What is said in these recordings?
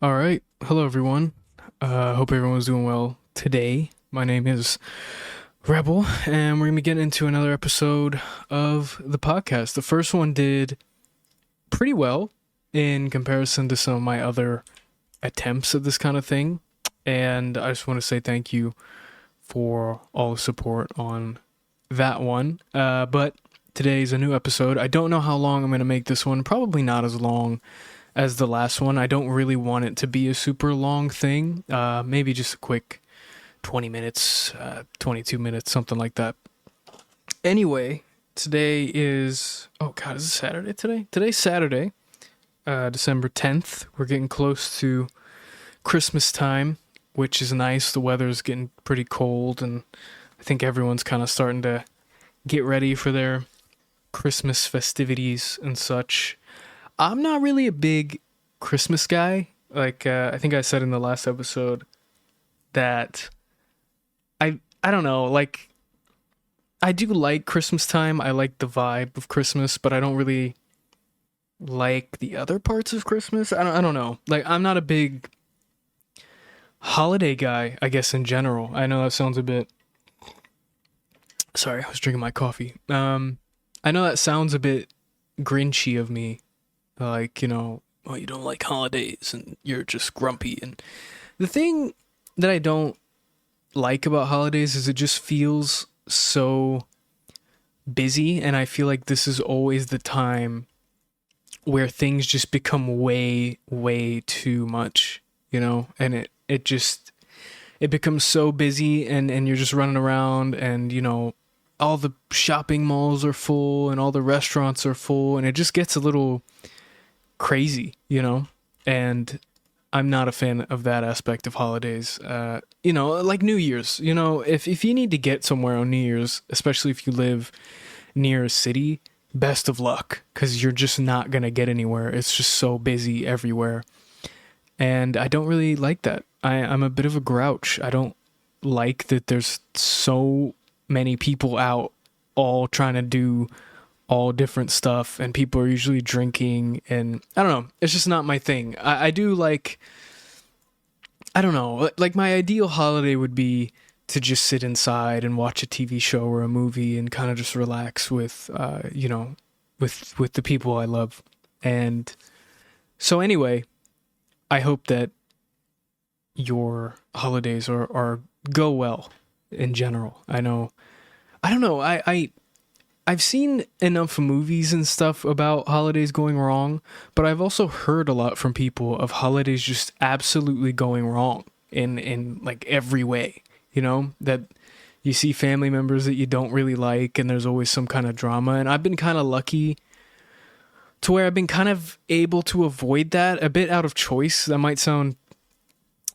All right. Hello, everyone. Hope everyone's doing well today. My name is Rebel, and we're going to be getting into another episode of the podcast. The first one did pretty well in comparison to some of my other attempts at this kind of thing. And I just want to say thank you for all the support on that one. But today's a new episode. I don't know how long I'm going to make this one. Probably not as long as the last one. I don't really want it to be a super long thing. Maybe just a quick 20 minutes, 22 minutes, something like that. Anyway, today is... Oh, God, is it Saturday today? Today's Saturday, December 10th. We're getting close to Christmas time, which is nice. The weather's getting pretty cold, and I think everyone's kind of starting to get ready for their Christmas festivities and such. I'm not really a big Christmas guy. I think I said in the last episode that I don't know, I do like Christmas time. I like the vibe of Christmas, but I don't really like the other parts of Christmas. I don't know. I'm not a big holiday guy, I guess, in general. I know that sounds a bit... Sorry, I was drinking my coffee. I know that sounds a bit grinchy of me. Oh, you don't like holidays and you're just grumpy. And the thing that I don't like about holidays is it just feels so busy. And I feel like this is always the time where things just become way, way too much, and it becomes so busy and you're just running around and, all the shopping malls are full and all the restaurants are full and it just gets a little crazy, and I'm not a fan of that aspect of holidays. Like New Year's, if you need to get somewhere on New Year's, especially if you live near a city, best of luck, because you're just not going to get anywhere. It's just so busy everywhere. And I don't really like that. I'm a bit of a grouch. I don't like that there's so many people out all trying to do all different stuff, and people are usually drinking, and I don't know, it's just not my thing. I do like, I don't know, like my ideal holiday would be to just sit inside and watch a TV show or a movie and kind of just relax with, with the people I love. And so anyway, I hope that your holidays are go well in general. I don't know, I've seen enough movies and stuff about holidays going wrong, but I've also heard a lot from people of holidays just absolutely going wrong in like every way, that you see family members that you don't really like and there's always some kind of drama. And I've been kind of lucky to where I've been kind of able to avoid that a bit out of choice. That might sound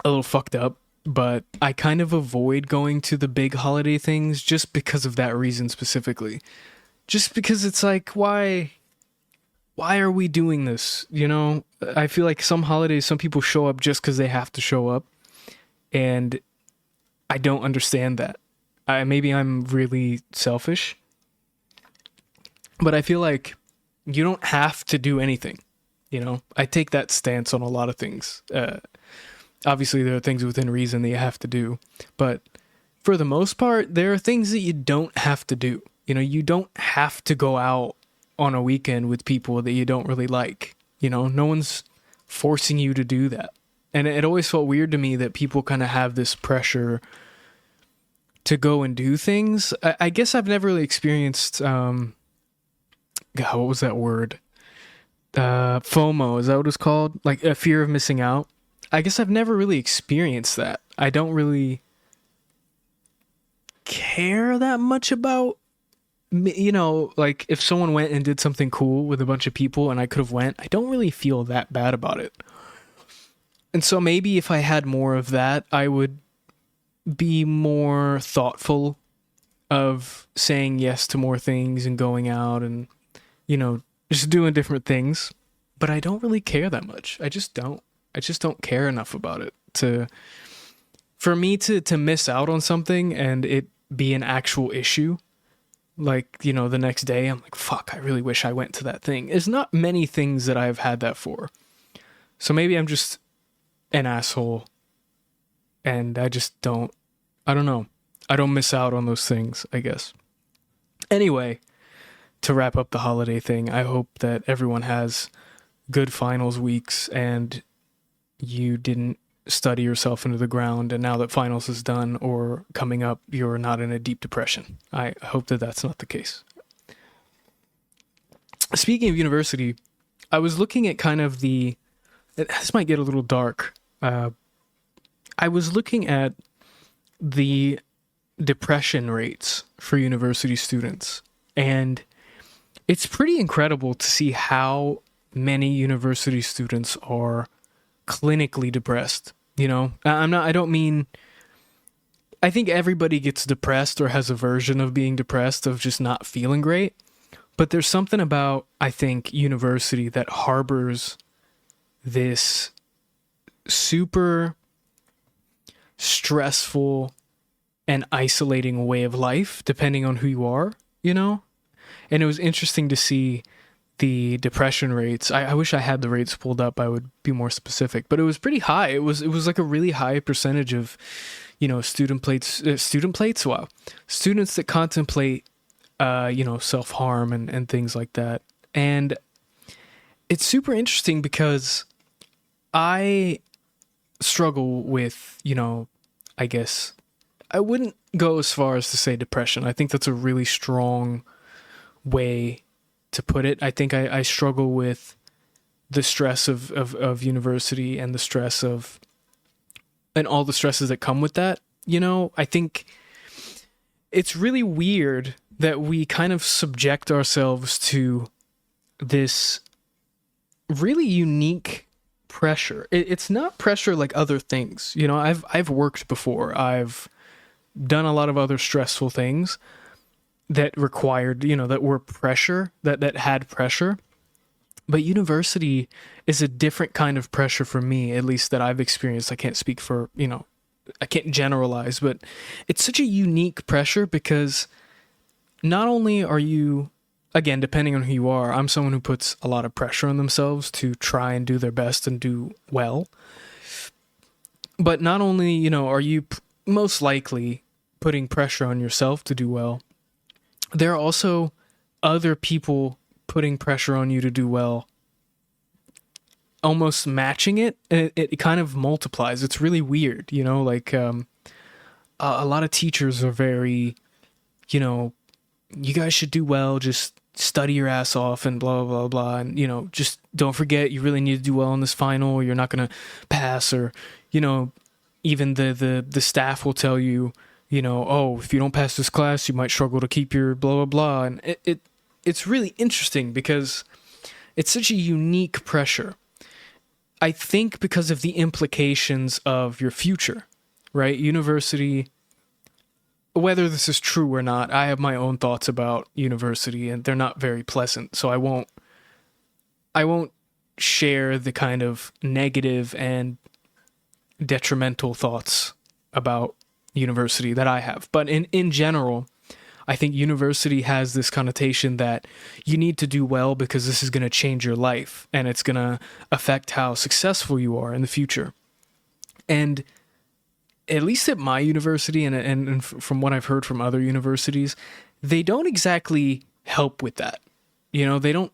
a little fucked up, but I kind of avoid going to the big holiday things just because of that reason specifically. Just because it's like, why are we doing this? I feel like some holidays, some people show up just because they have to show up. And I don't understand that. Maybe I'm really selfish. But I feel like you don't have to do anything. I take that stance on a lot of things. Obviously, there are things within reason that you have to do. But for the most part, there are things that you don't have to do. You don't have to go out on a weekend with people that you don't really like. No one's forcing you to do that. And it always felt weird to me that people kind of have this pressure to go and do things. I guess I've never really experienced, God, what was that word? FOMO, is that what it's called? Like a fear of missing out. I guess I've never really experienced that. I don't really care that much about, like if someone went and did something cool with a bunch of people and I could have went, I don't really feel that bad about it. And so maybe if I had more of that, I would be more thoughtful of saying yes to more things and going out and, just doing different things. But I don't really care that much. I just don't care enough about it for me to miss out on something and it be an actual issue. Like, the next day I'm like, fuck, I really wish I went to that thing. There's not many things that I've had that for. So maybe I'm just an asshole, and I don't know. I don't miss out on those things, I guess. Anyway, to wrap up the holiday thing, I hope that everyone has good finals weeks and you didn't study yourself into the ground, and now that finals is done or coming up, you're not in a deep depression. I hope that that's not the case. Speaking of university, I was looking at kind of this might get a little dark. I was looking at the depression rates for university students, and it's pretty incredible to see how many university students are clinically depressed. I don't mean, I think everybody gets depressed or has a version of being depressed, of just not feeling great. But there's something about, I think, university that harbors this super stressful and isolating way of life, depending on who you are, And it was interesting to see the depression rates. I wish I had the rates pulled up. I would be more specific, but it was pretty high. It was like a really high percentage of, students that contemplate, self-harm and things like that. And it's super interesting because I struggle with, I guess I wouldn't go as far as to say depression. I think that's a really strong way to put it. I think I struggle with the stress of university and the stress of, and all the stresses that come with that. I think it's really weird that we kind of subject ourselves to this really unique pressure. It's not pressure like other things. I've worked before. I've done a lot of other stressful things that required, that were pressure, that had pressure. But university is a different kind of pressure for me, at least that I've experienced. I can't speak for, I can't generalize, but it's such a unique pressure because not only are you, again, depending on who you are, I'm someone who puts a lot of pressure on themselves to try and do their best and do well. But not only, are you most likely putting pressure on yourself to do well, there are also other people putting pressure on you to do well, almost matching it, and it kind of multiplies. It's really weird, a lot of teachers are very, you guys should do well, just study your ass off and blah, blah, blah, and, just don't forget you really need to do well in this final or you're not going to pass, or, even the staff will tell you, oh, if you don't pass this class, you might struggle to keep your blah, blah, blah. And it's really interesting because it's such a unique pressure. I think because of the implications of your future, right? University, whether this is true or not, I have my own thoughts about university and they're not very pleasant. So I won't share the kind of negative and detrimental thoughts about university that I have. But in general, I think university has this connotation that you need to do well because this is going to change your life and it's going to affect how successful you are in the future. And at least at my university and from what I've heard from other universities, they don't exactly help with that. They don't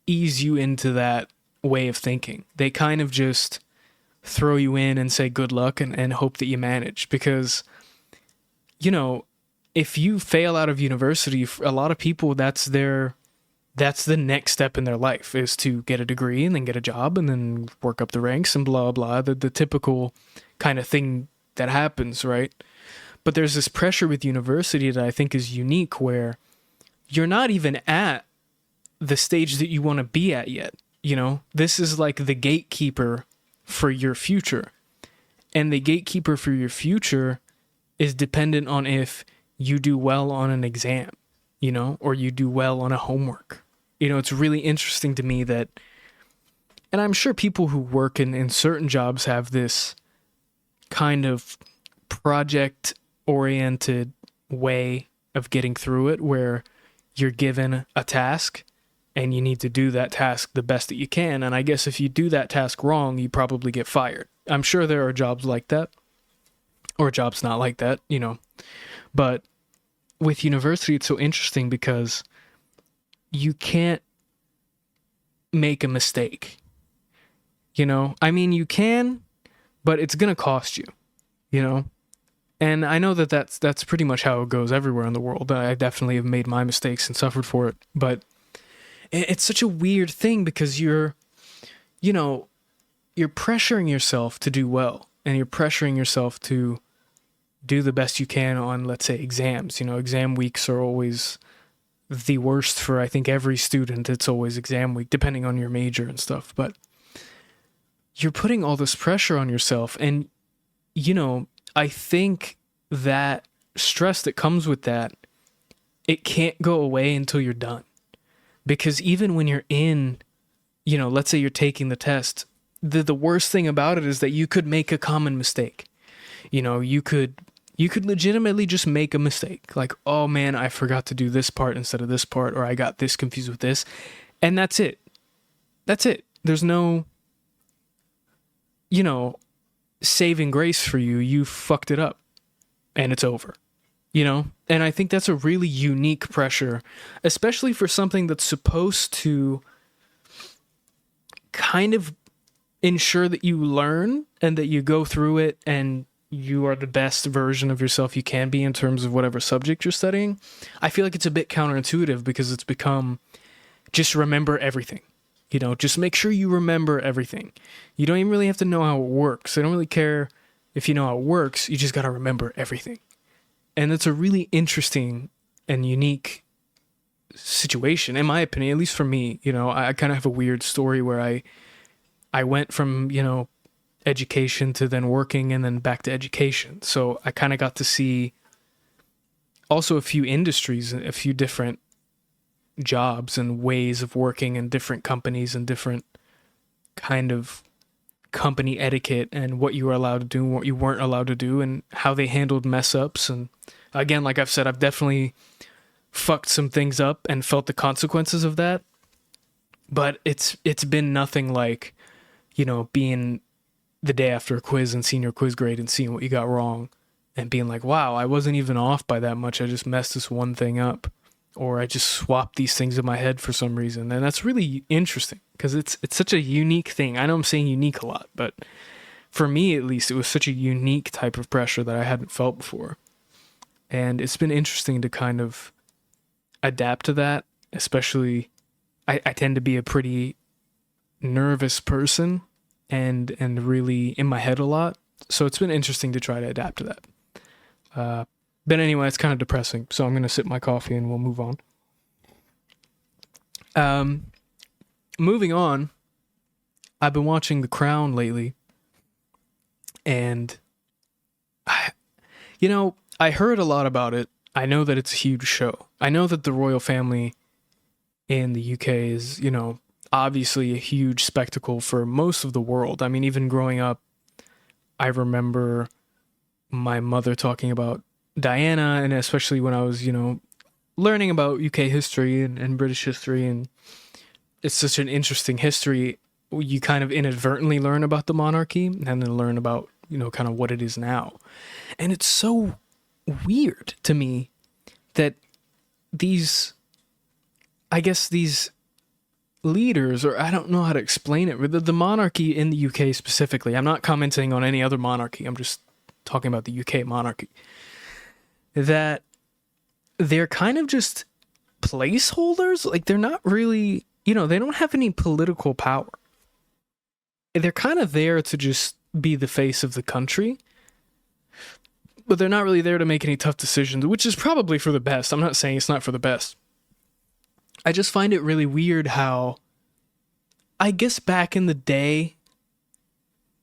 ease you into that way of thinking. They kind of just throw you in and say good luck and hope that you manage because, if you fail out of university, a lot of people, that's the next step in their life is to get a degree and then get a job and then work up the ranks and blah, blah, the typical kind of thing that happens, right? But there's this pressure with university that I think is unique where you're not even at the stage that you want to be at yet. This is like the gatekeeper for your future. And the gatekeeper for your future is dependent on if you do well on an exam, or you do well on a homework. It's really interesting to me that, and I'm sure people who work in certain jobs have this kind of project-oriented way of getting through it where you're given a task and you need to do that task the best that you can. And I guess if you do that task wrong, you probably get fired. I'm sure there are jobs like that, or jobs not like that, you know. But with university, it's so interesting because you can't make a mistake. You know, I mean, you can, but it's going to cost you, you know? And I know that that's pretty much how it goes everywhere in the world. I definitely have made my mistakes and suffered for it. But it's such a weird thing because you're pressuring yourself to do well, and you're pressuring yourself to do the best you can on, let's say, exams. You know, exam weeks are always the worst for, I think, every student. It's always exam week, depending on your major and stuff. But you're putting all this pressure on yourself, and, you know, I think that stress that comes with that, it can't go away until you're done. Because even when you're in, you know, let's say you're taking the test, the worst thing about it is that you could make a common mistake. You know, you could legitimately just make a mistake. Like, oh man, I forgot to do this part instead of this part, or I got this confused with this. And that's it. That's it. There's no, you know, saving grace for you. You fucked it up and it's over, you know? And I think that's a really unique pressure, especially for something that's supposed to kind of ensure that you learn and that you go through it and you are the best version of yourself you can be in terms of whatever subject you're studying. I feel like it's a bit counterintuitive because it's become just remember everything. You know, just make sure you remember everything. You don't even really have to know how it works. I don't really care if you know how it works. You just got to remember everything. And it's a really interesting and unique situation, in my opinion, at least for me. You know, I kind of have a weird story where I went from, you know, education to then working and then back to education. So I kind of got to see also a few industries, a few different jobs and ways of working in different companies and different kind of company etiquette and what you were allowed to do and what you weren't allowed to do and how they handled mess ups. And again, like I've said, I've definitely fucked some things up and felt the consequences of that. But it's been nothing like, you know, being the day after a quiz and seeing your quiz grade and seeing what you got wrong and being like, wow, I wasn't even off by that much. I just messed this one thing up. Or I just swapped these things in my head for some reason. And that's really interesting because it's such a unique thing. I know I'm saying unique a lot, but for me at least, it was such a unique type of pressure that I hadn't felt before. And it's been interesting to kind of adapt to that, especially I tend to be a pretty nervous person and really in my head a lot. So it's been interesting to try to adapt to that. But anyway, it's kind of depressing, so I'm going to sip my coffee and we'll move on. Moving on, I've been watching The Crown lately, and I heard a lot about it. I know that it's a huge show. I know that the royal family in the UK is, you know, obviously a huge spectacle for most of the world. I mean, even growing up, I remember my mother talking about Diana, and especially when I was, you know, learning about UK history and British history, and it's such an interesting history. You kind of inadvertently learn about the monarchy and then learn about, you know, kind of what it is now. And it's so weird to me that these leaders, or I don't know how to explain it, but the monarchy in the UK specifically, I'm not commenting on any other monarchy, I'm just talking about the UK monarchy, that they're kind of just placeholders. Like, they're not really, you know, they don't have any political power. They're kind of there to just be the face of the country, but they're not really there to make any tough decisions, which is probably for the best. I'm not saying it's not for the best. I just find it really weird how, I guess back in the day,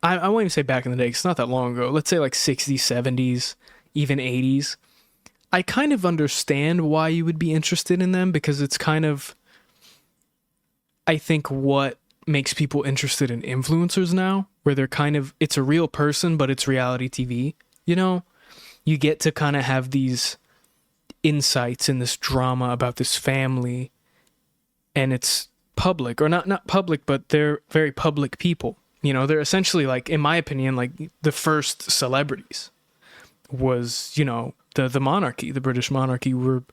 I won't even say back in the day, 'cause it's not that long ago, let's say like 60s, 70s, even 80s, I kind of understand why you would be interested in them, because it's kind of, I think, what makes people interested in influencers now, where they're kind of, it's a real person, but it's reality TV, you know? You get to kind of have these insights in this drama about this family, and it's public, or not public, but they're very public people. You know, they're essentially, like, in my opinion, like the first celebrities was, you know, the monarchy, the British monarchy were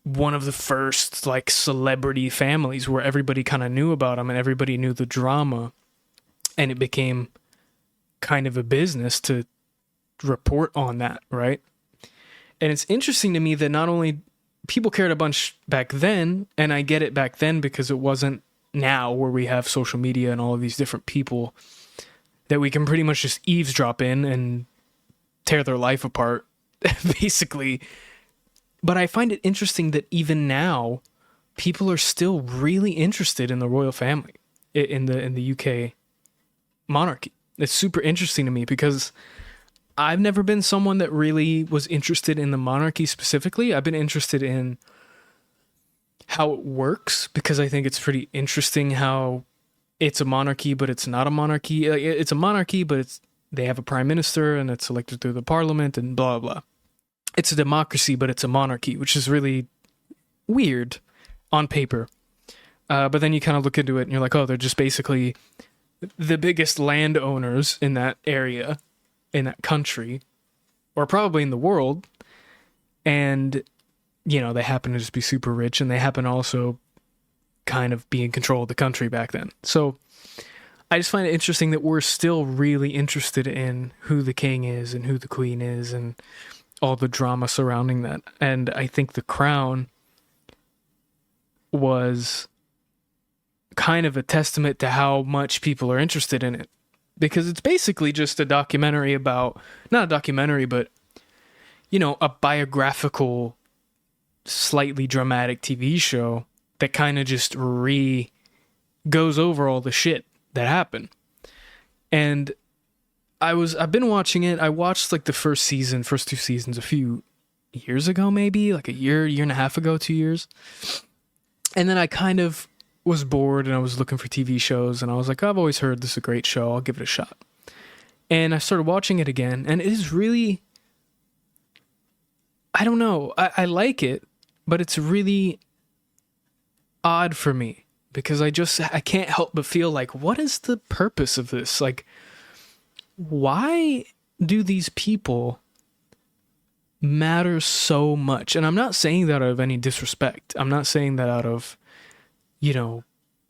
one of the first, like, celebrity families where everybody kind of knew about them and everybody knew the drama, and it became kind of a business to report on that, right? And it's interesting to me that not only people cared a bunch back then, and I get it back then because it wasn't now where we have social media and all of these different people that we can pretty much just eavesdrop in and tear their life apart, basically. But I find it interesting that even now, people are still really interested in the royal family in the UK monarchy. It's super interesting to me because I've never been someone that really was interested in the monarchy specifically. I've been interested in how it works because I think it's pretty interesting how it's a monarchy, but it's not a monarchy. It's a monarchy, but they have a prime minister and it's elected through the parliament and blah, blah. It's a democracy, but it's a monarchy, which is really weird on paper. But then you kind of look into it and you're like, oh, they're just basically the biggest landowners in that area, in that country, or probably in the world. And, you know, they happen to just be super rich, and they happen to also kind of be in control of the country back then. So I just find it interesting that we're still really interested in who the king is and who the queen is and all the drama surrounding that. And I think The Crown was kind of a testament to how much people are interested in it, because it's basically just a documentary about, not a documentary, but, you know, a biographical, slightly dramatic TV show that kind of just goes over all the shit that happened. And I've been watching it. I watched like the first two seasons a few years ago, maybe like a year and a half ago, 2 years. And then I kind of was bored and I was looking for TV shows, and I was like, I've always heard this is a great show. I'll give it a shot. And I started watching it again, and it is really, I don't know. I like it, but it's really odd for me because I can't help but feel like, what is the purpose of this? Like, why do these people matter so much? And I'm not saying that out of any disrespect. I'm not saying that out of, you know,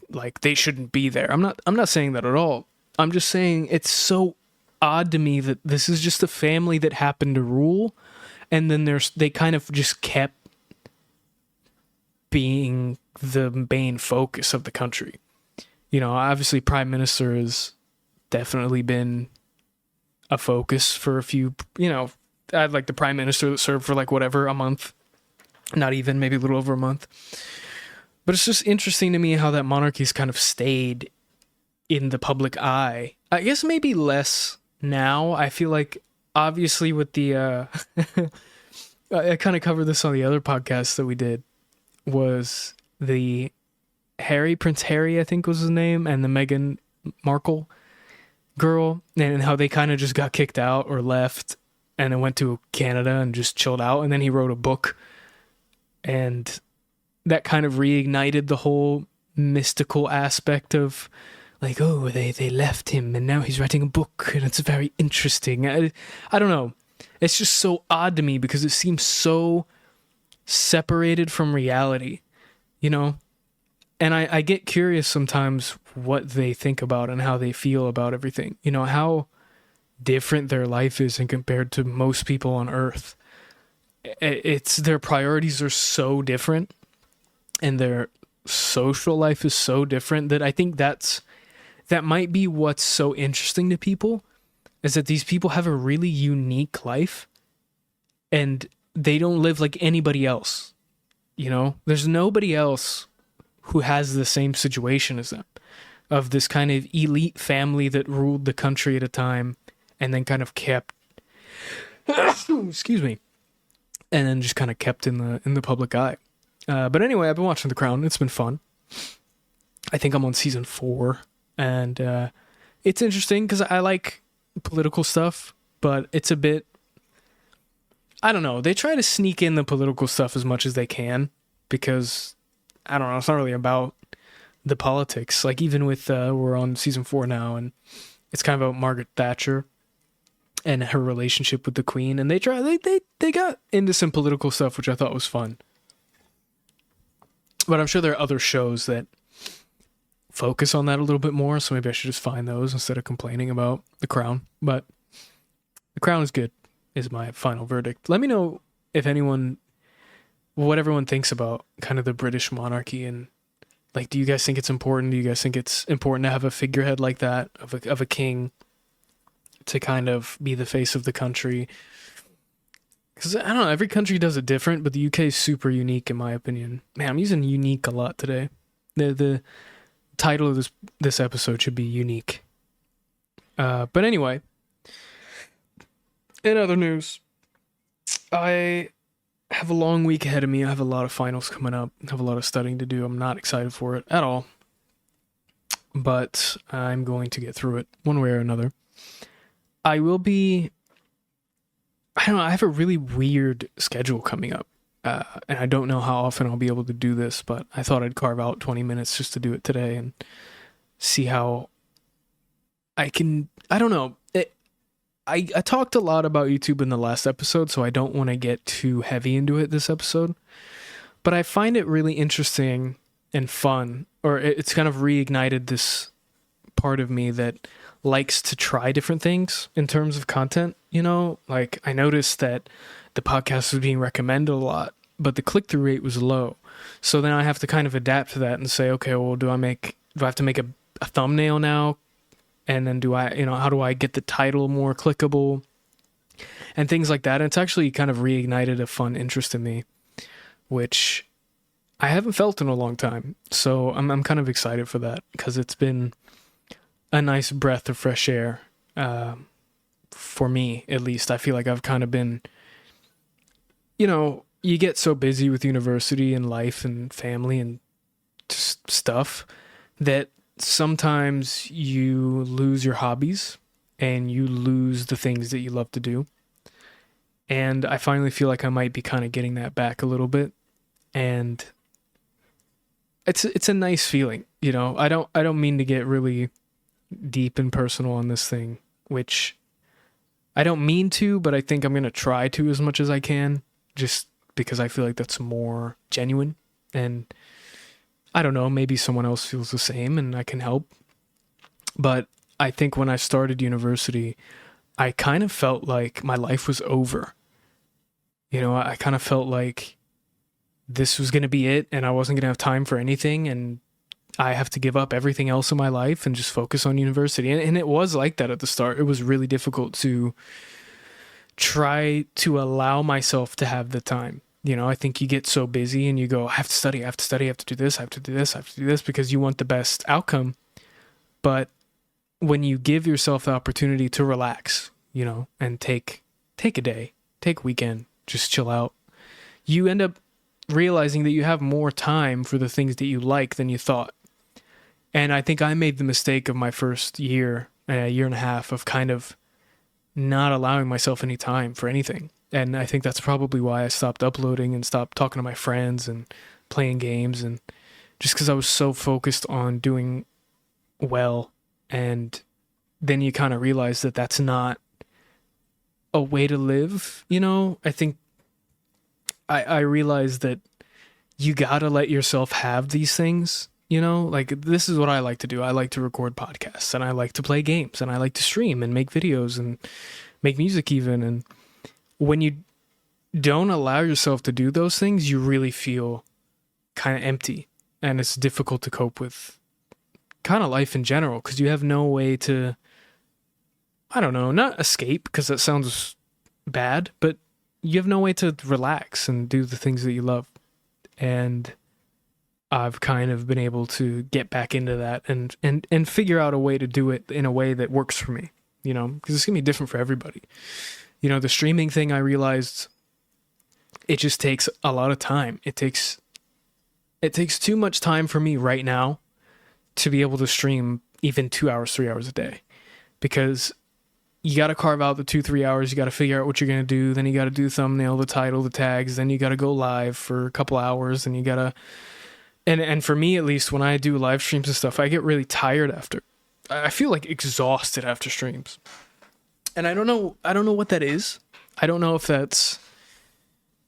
like they shouldn't be there. I'm not saying that at all. I'm just saying it's so odd to me that this is just a family that happened to rule, and then they kind of just kept being the main focus of the country. You know, obviously Prime Minister has definitely been a focus for a few, you know, I had like the Prime Minister that served for like whatever, a month, not even, maybe a little over a month. But it's just interesting to me how that monarchy's kind of stayed in the public eye. I guess maybe less now. I feel like, obviously, with the... I kind of covered this on the other podcast that we did, was the Prince Harry, I think was his name, and the Meghan Markle girl, and how they kind of just got kicked out or left, and then went to Canada and just chilled out, and then he wrote a book, and that kind of reignited the whole mystical aspect of, like, oh, they left him and now he's writing a book and it's very interesting. I don't know. It's just so odd to me because it seems so separated from reality, you know? And I get curious sometimes what they think about and how they feel about everything. You know, how different their life is and compared to most people on Earth. It's their priorities are so different, and their social life is so different, that I think that might be what's so interesting to people, is that these people have a really unique life and they don't live like anybody else. You know, there's nobody else who has the same situation as them, of this kind of elite family that ruled the country at a time and then kind of kept excuse me, and then just kind of kept in the public eye. But anyway, I've been watching The Crown. It's been fun. I think I'm on season 4, and it's interesting because I like political stuff, but it's a bit, I don't know, they try to sneak in the political stuff as much as they can, because I don't know, it's not really about the politics. Like even with we're on season 4 now, and it's kind of about Margaret Thatcher and her relationship with the Queen, and they got into some political stuff, which I thought was fun. But I'm sure there are other shows that focus on that a little bit more, so maybe I should just find those instead of complaining about The Crown. But The Crown is good, is my final verdict. Let me know if what everyone thinks about kind of the British monarchy, and like, do you guys think it's important? Do you guys think it's important to have a figurehead like that, of a king, to kind of be the face of the country? Because I don't know, every country does it different, but the UK is super unique in my opinion. Man, I'm using unique a lot today. The title of this episode should be unique. But anyway, in other news, I have a long week ahead of me. I have a lot of finals coming up. I have a lot of studying to do. I'm not excited for it at all, but I'm going to get through it one way or another. I will be, I don't know, I have a really weird schedule coming up, and I don't know how often I'll be able to do this, but I thought I'd carve out 20 minutes just to do it today and see how I can. I don't know. I talked a lot about YouTube in the last episode, so I don't want to get too heavy into it this episode, but I find it really interesting and fun, or it's kind of reignited this part of me that likes to try different things in terms of content. You know, like I noticed that the podcast was being recommended a lot, but the click-through rate was low. So then I have to kind of adapt to that and say, okay, well, do I have to make a thumbnail now? And then how do I get the title more clickable and things like that? And it's actually kind of reignited a fun interest in me, which I haven't felt in a long time. So I'm kind of excited for that, because it's been a nice breath of fresh air, for me, at least. I feel like I've kind of been, you get so busy with university and life and family and just stuff that sometimes you lose your hobbies and you lose the things that you love to do. And I finally feel like I might be kind of getting that back a little bit. And it's a nice feeling, I don't mean to get really deep and personal on this thing, which I don't mean to, but I think I'm going to try to as much as I can, just because I feel like that's more genuine. And I don't know, maybe someone else feels the same and I can help. But I think when I started university, I kind of felt like my life was over. I kind of felt like this was going to be it and I wasn't going to have time for anything, and I have to give up everything else in my life and just focus on university. And it was like that at the start. It was really difficult to try to allow myself to have the time. I think you get so busy and you go, I have to study, I have to study, I have to do this, I have to do this, I have to do this, because you want the best outcome. But when you give yourself the opportunity to relax, and take a day, take a weekend, just chill out, you end up realizing that you have more time for the things that you like than you thought. And I think I made the mistake of my first year and a half of kind of not allowing myself any time for anything. And I think that's probably why I stopped uploading and stopped talking to my friends and playing games, and just because I was so focused on doing well. And then you kind of realize that that's not a way to live. I think I realized that you gotta let yourself have these things. Like, this is what I like to do. I like to record podcasts, and I like to play games, and I like to stream and make videos and make music even. And when you don't allow yourself to do those things, you really feel kind of empty, and it's difficult to cope with kind of life in general, because you have no way to, I don't know, not escape, because that sounds bad, but you have no way to relax and do the things that you love. And I've kind of been able to get back into that and figure out a way to do it in a way that works for me, because it's going to be different for everybody. The streaming thing, I realized it just takes a lot of time. It takes too much time for me right now to be able to stream even 2 hours, 3 hours a day, because you got to carve out the 2-3 hours. You got to figure out what you're going to do. Then you got to do the thumbnail, the title, the tags. Then you got to go live for a couple hours, and you got to And for me at least, when I do live streams and stuff, I get really tired after. I feel like exhausted after streams. And I don't know what that is. I don't know if that's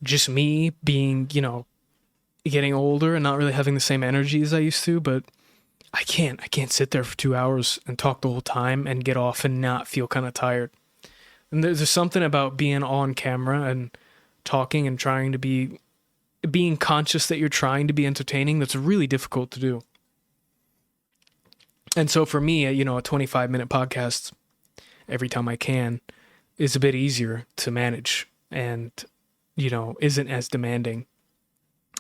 just me being, getting older and not really having the same energy as I used to, but I can't sit there for 2 hours and talk the whole time and get off and not feel kind of tired. And there's something about being on camera and talking and trying to being conscious that you're trying to be entertaining that's really difficult to do. And so for me, a 25-minute podcast every time I can is a bit easier to manage and, isn't as demanding.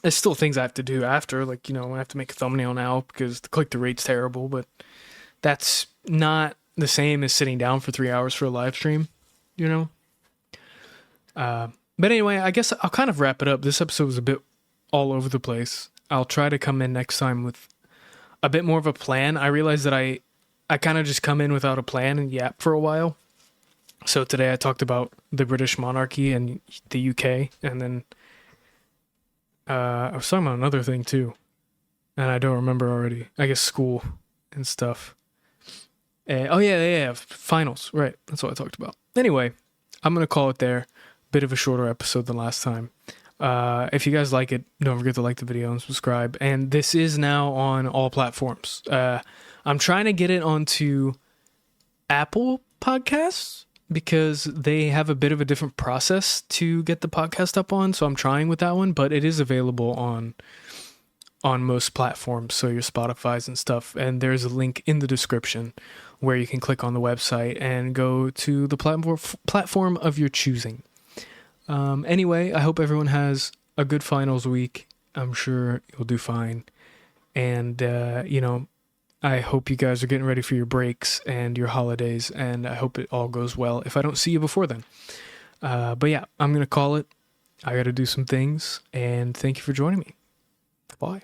There's still things I have to do after, like, I have to make a thumbnail now because the click-through rate's terrible, but that's not the same as sitting down for 3 hours for a live stream, But anyway, I guess I'll kind of wrap it up. This episode was a bit all over the place. I'll try to come in next time with a bit more of a plan. I realized that I kind of just come in without a plan and yap for a while. So today I talked about the British monarchy and the UK, and then I was talking about another thing too, and I don't remember already. I guess school and stuff. Finals. Right, that's what I talked about. Anyway, I'm going to call it there. Bit of a shorter episode than last time. If you guys like it, don't forget to like the video and subscribe. And this is now on all platforms. I'm trying to get it onto Apple Podcasts because they have a bit of a different process to get the podcast up on. So I'm trying with that one, but it is available on most platforms. So your Spotify's and stuff. And there's a link in the description where you can click on the website and go to the platform of your choosing. Anyway, I hope everyone has a good finals week. I'm sure you'll do fine. And, I hope you guys are getting ready for your breaks and your holidays, and I hope it all goes well if I don't see you before then. But yeah, I'm going to call it. I got to do some things, and thank you for joining me. Bye.